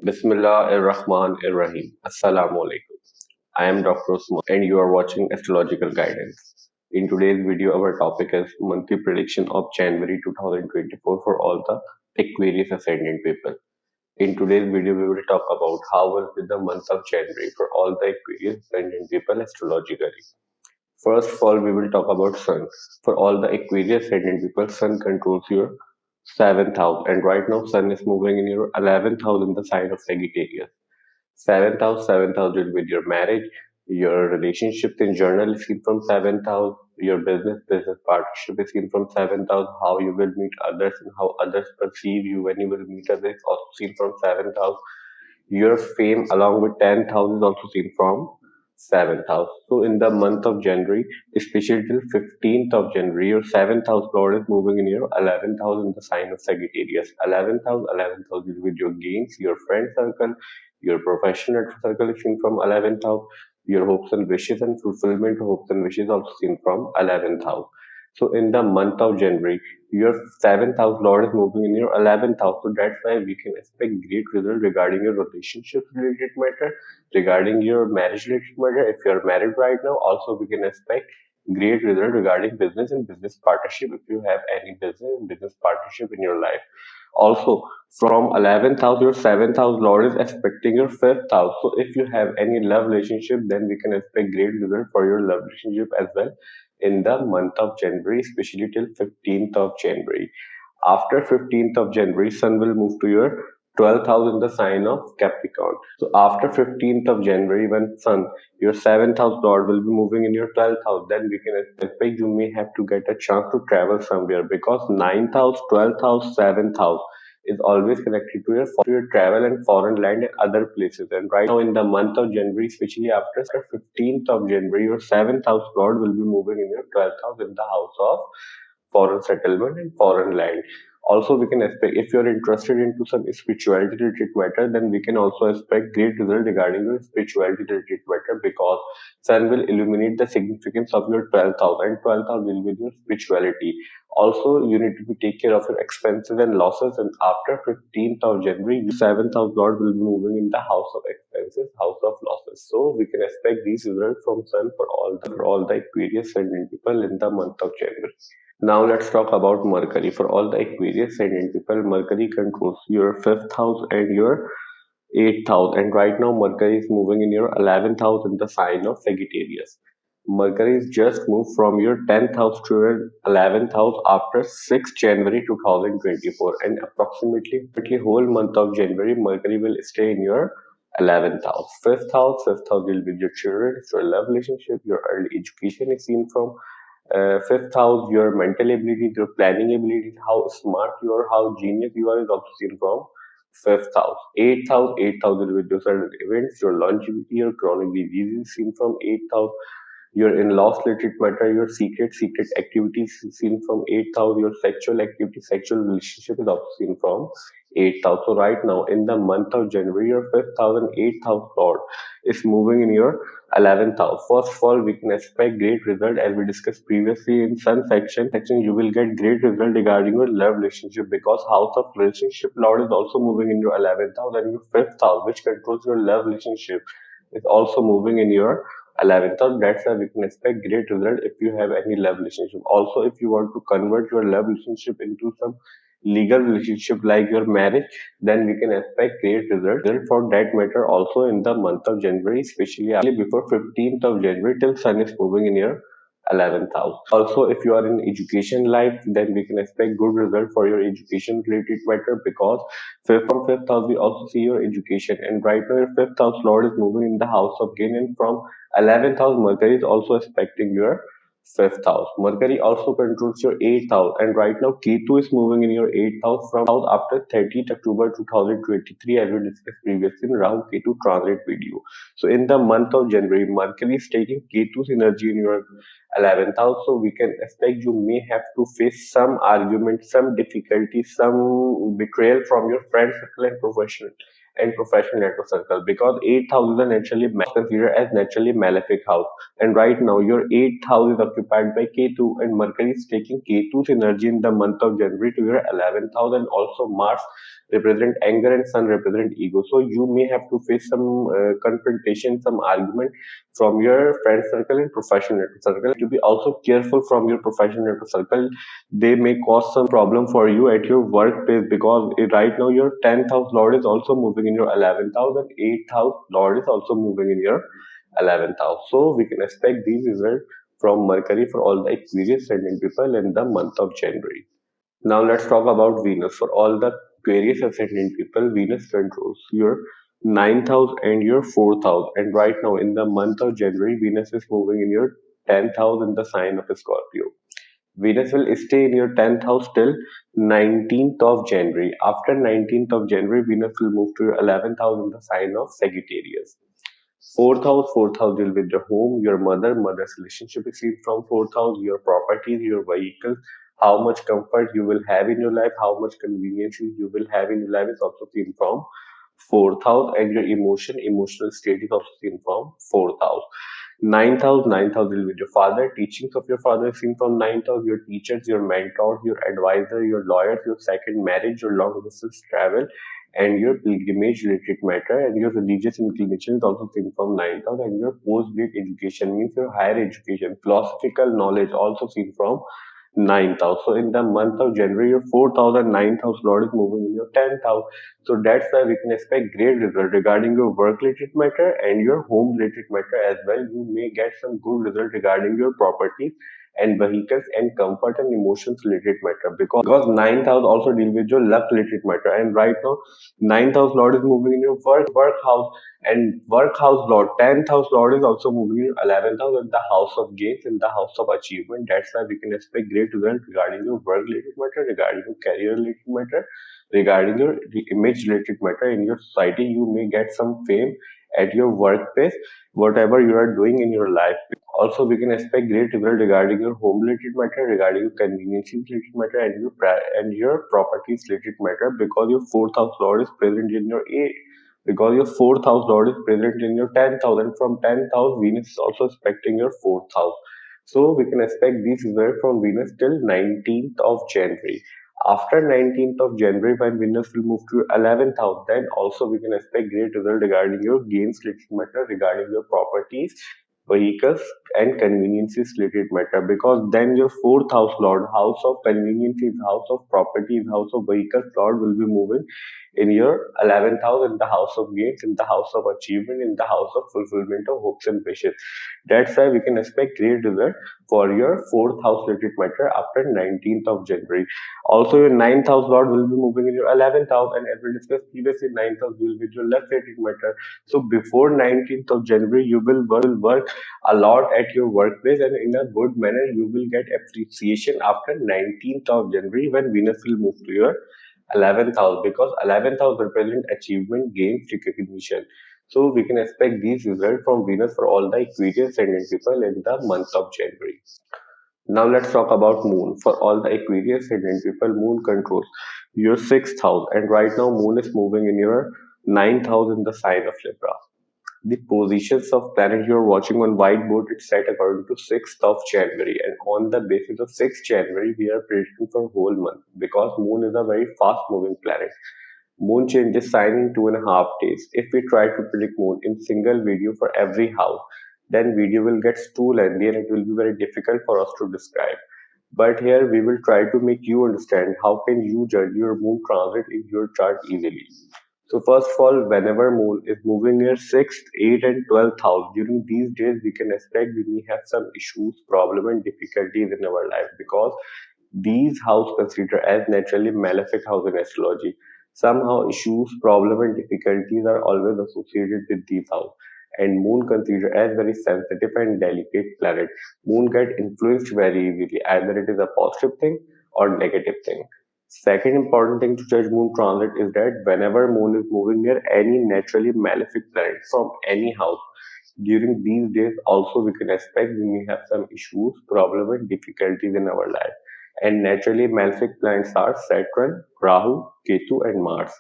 Bismillahir-Rahmanir-Rahim. Assalamu alaikum. I am Dr. Usman and you are watching Astrological Guidance. In today's video, our topic is monthly prediction of January 2024 for all the Aquarius Ascendant people. In today's video, we will talk about how will be the month of January for all the Aquarius Ascendant people astrologically. First of all, we will talk about Sun. For all the Aquarius Ascendant people, Sun controls your seventh house, and right now, Sun is moving in your 11th house in the sign of Sagittarius. Seventh house will be your marriage, your relationships in journal is seen from seventh house, your business partnership is seen from seventh house, how you will meet others and how others perceive you when you will meet others is also seen from seventh house. Your fame along with 10th house is also seen from seventh house. So in the month of January, especially till 15th of January, your seventh house lord is moving in your 11th house in the sign of Sagittarius. 11th house is with your gains, your friend circle, your professional circle is seen from 11th house, your hopes and wishes and fulfillment of hopes and wishes also seen from 11th house. So in the month of January, your seventh house lord is moving in your 11th house, so that's why we can expect great result regarding your relationship related matter, regarding your marriage related matter. If you are married right now, also we can expect great result regarding business and business partnership if you have any business and business partnership in your life. Also, from 11th house, your 7th house lord is expecting your 5th house. So if you have any love relationship, then we can expect great result for your love relationship as well in the month of January, especially till 15th of January. After 15th of January, Sun will move to your 12th house in the sign of Capricorn. So after 15th of January, when Sun, your 7th house lord, will be moving in your 12th house, then we can expect you may have to get a chance to travel somewhere because 9th house, 12th house, 7th house is always connected to your travel and foreign land and other places. And right now in the month of January, especially after 15th of January, your 7th house lord will be moving in your 12th house in the house of foreign settlement and foreign land. Also, we can expect if you're interested into some spirituality related matter, then we can also expect great result regarding your spirituality related matter because Sun will illuminate the significance of your 12th house, and 12th house will be your spirituality. Also, you need to take care of your expenses and losses, and after 15th of January, your 7th house lord will be moving in the house of expenses, house of losses. So we can expect these results from Sun for all the Aquarius ascendant people in the month of January. Now let's talk about Mercury. For all the Aquarius ascendant people, Mercury controls your fifth house and your eighth house. And right now, Mercury is moving in your 11th house in the sign of Sagittarius. Mercury is just moved from your 10th house to your 11th house after 6th January 2024. And approximately whole month of January, Mercury will stay in your 11th house. Fifth house will be your children, your love relationship, your early education is seen from fifth house, your mental ability, your planning ability, how smart you are, how genius you are is also seen from fifth house. Eighth house will be your certain events, your longevity, your chronic disease is seen from eighth house. Your in-laws related matter, your secret activities is seen from eighth house. Your sexual activity, sexual relationship is also seen from eighth house. So right now in the month of January, your fifth house and eighth house lord is moving in your 11th house. First of all, we can expect great result as we discussed previously in sun section. You will get great result regarding your love relationship because house of relationship lord is also moving in your 11th house, and your fifth house, which controls your love relationship, is also moving in your 11th house. That's why we can expect great result if you have any love relationship. Also, if you want to convert your love relationship into some legal relationship like your marriage, then we can expect great result for that matter also in the month of January, especially before 15th of January till Sun is moving in your 11th house. Also, if you are in education life, then we can expect good result for your education related matter because from fifth house we also see your education, and right now your fifth house lord is moving in the house of gain, and from 11th house Mercury is also expecting your fifth house. Mercury also controls your eighth house, and right now Ketu is moving in your eighth house from house after 30th October 2023, as we discussed previously in Rahu Ketu transit video. So in the month of January, Mercury is taking Ketu's energy in your 11th house, so we can expect you may have to face some argument, some difficulty, some betrayal from your friend circle and professional and professional network circle, because 8th house is a naturally considered as naturally malefic house. And right now your 8th house is occupied by Ketu, and Mercury is taking Ketu's energy in the month of January to your 11th house, and also Mars represent anger and Sun represent ego. So you may have to face some confrontation, some argument from your friend circle and professional network circle. To be also careful from your professional network circle, they may cause some problem for you at your workplace, because right now your 10th house lord is also moving in your 11th house, and 8th house lord is also moving in your 11th house. So we can expect these results from Mercury for all the Aquarius ascendant people in the month of January. Now let's talk about Venus. For all the Aquarius ascendant people, Venus controls your 9th house and your 4th house. And right now in the month of January, Venus is moving in your 10th house in the sign of Scorpio. Venus will stay in your 10th house till 19th of January. After 19th of January, Venus will move to your 11th house in the sign of Sagittarius. Fourth house deal with your home, your mother's relationship is seen from fourth house, your properties, your vehicles, how much comfort you will have in your life, how much convenience you will have in your life is also seen from fourth house, and your emotional state is also seen from fourth house. Ninth house deal with your father, teachings of your father is seen from ninth house, your teachers, your mentors, your advisor, your lawyers, your second marriage, your long distance travel, and your pilgrimage related matter, and your religious inclination is also seen from ninth house, and your post-grad education means your higher education, philosophical knowledge also seen from ninth house. So in the month of January, your fourth house and ninth house lord is moving in your 10th house. So that's why we can expect great result regarding your work related matter and your home related matter as well. You may get some good result regarding your properties and vehicles and comfort and emotions related matter, because ninth house also deal with your luck related matter. And right now ninth house lord is moving in your work house, and work house lord 10th house lord is also moving in 11th house in the house of gains, in the house of achievement. That's why we can expect great result regarding your work related matter, regarding your career related matter, regarding your image related matter in your society. You may get some fame at your workplace, whatever you are doing in your life. Also we can expect great result regarding your home related matter, regarding your convenience related matter, and your properties related matter, because your fourth house lord is present in your because your fourth house lord is present in your 10th house, and from 10th house Venus is also aspecting your fourth house. So we can expect these results from Venus till 19th of January. After 19th of January, when Venus will move to your 11th house, then also we can expect great result regarding your gains related matter, regarding your properties, vehicles, and conveniences related matter, because then your fourth house lord, house of conveniences, house of properties, house of vehicles lord will be moving in your 11th house, in the house of gains, in the house of achievement, in the house of fulfillment of hopes and wishes. That's why we can expect great result for your fourth house related matter after 19th of January. Also, your ninth house lord will be moving in your 11th house, and as we discussed previously, ninth house will be your love related matter. So before 19th of January, you will work a lot at your workplace, and in a good manner. You will get appreciation after 19th of January, when Venus will move to your 11th house, because 11th house represent achievement, gains, recognition. So we can expect these results from Venus for all the Aquarius ascendant people in the month of January. Now let's talk about Moon. For all the Aquarius ascendant people, Moon controls your 6th house, and right now Moon is moving in your 9th house in the sign of Libra. The positions of planet you're watching on whiteboard, it's set according to 6th of January, and on the basis of 6th January we are predicting for whole month, because Moon is a very fast moving planet. Moon changes sign in 2.5 days. If we try to predict Moon in single video for every house, then video will get too lengthy and it will be very difficult for us to describe. But here we will try to make you understand how can you judge your Moon transit in your chart easily. So first of all, whenever Moon is moving near 6th, 8th and 12th house, during these days we can expect we may have some issues, problem and difficulties in our life, because these house considered as naturally malefic house in astrology. Somehow issues, problem and difficulties are always associated with these house. And Moon considered as very sensitive and delicate planet. Moon get influenced very easily, either it is a positive thing or negative thing. Second important thing to judge Moon transit is that whenever Moon is moving near any naturally malefic planet from any house, during these days also we can expect we may have some issues, problem and difficulties in our life. And naturally malefic planets are Saturn, Rahu, Ketu and Mars.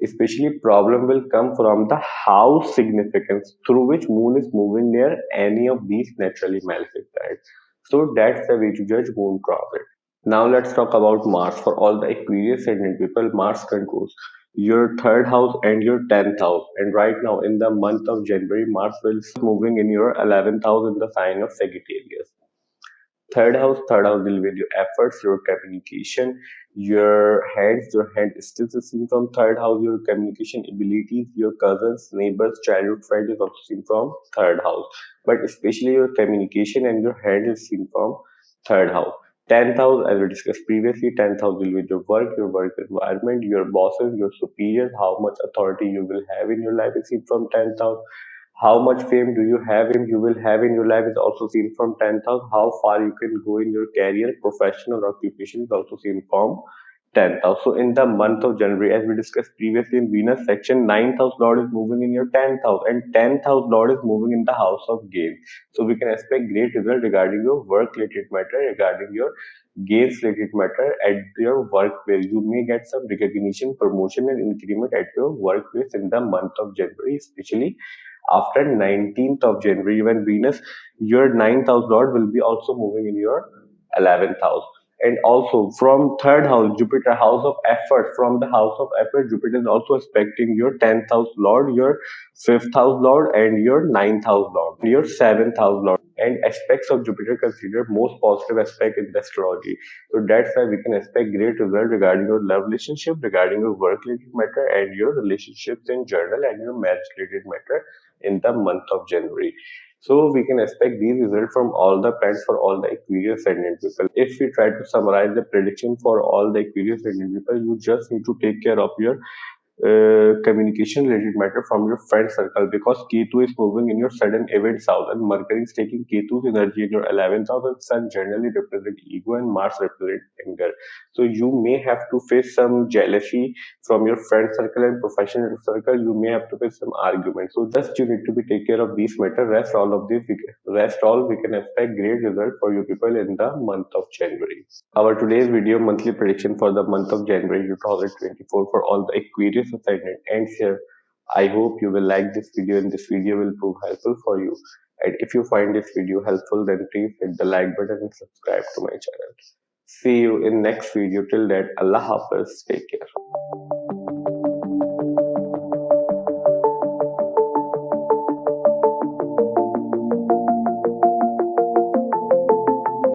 Especially problem will come from the house significance through which moon is moving near any of these naturally malefic planets. So that's the way to judge moon transit. Now let's talk about Mars. For all the Aquarius ascendant people, Mars controls your third house and your 10th house. And right now in the month of January, Mars will be moving in your 11th house in the sign of Sagittarius. Third house deal with your efforts, your communication, your hands. Your hand is still seen from third house. Your communication abilities, your cousins, neighbors, childhood friends is also seen from third house. But especially your communication and your hand is seen from third house. 10th house, as we discussed previously, 10th house deal with your work environment, your bosses, your superiors, how much authority you will have in your life is seen from 10th house. How much fame do you will have in your life is also seen from 10th house. How far you can go in your career, professional occupation is also seen from 10th house. So in the month of January, as we discussed previously in Venus section, 9th house Lord is moving in your 10th house and 10th house Lord is moving in the house of gain. So we can expect great result regarding your work related matter, regarding your gains related matter at your workplace. You may get some recognition, promotion and increment at your workplace in the month of January, especially after 19th of January, when Venus, your ninth house lord, will be also moving in your 11th house. And also from third house, Jupiter, house of effort, from the house of effort, Jupiter is also aspecting your 10th house lord, your fifth house lord, and your ninth house lord, your seventh house lord. And aspects of Jupiter considered most positive aspect in the astrology. So that's why we can expect great result regarding your love relationship, regarding your work related matter, and your relationships in general, and your marriage related matter in the month of January. So we can expect these results from all the planets for all the Aquarius ascendant people. If we try to summarize the prediction for all the Aquarius ascendant people, you just need to take care of your communication related matter from your friend circle, because Ketu is moving in your sudden event house and Mercury is taking Ketu's energy in your 11th house, and Sun generally represent ego and Mars represent anger. So you may have to face some jealousy from your friend circle and professional circle. You may have to face some arguments. So just you need to be take care of these matter. Rest all we can expect great result for you people in the month of January. Our today's video monthly prediction for the month of January 2024 for all the Aquarius ascendant ends here. I hope you will like this video and this video will prove helpful for you. And if you find this video helpful, then please hit the like button and subscribe to my channel. See you in next video. Till that, Allah Hafiz. Take care.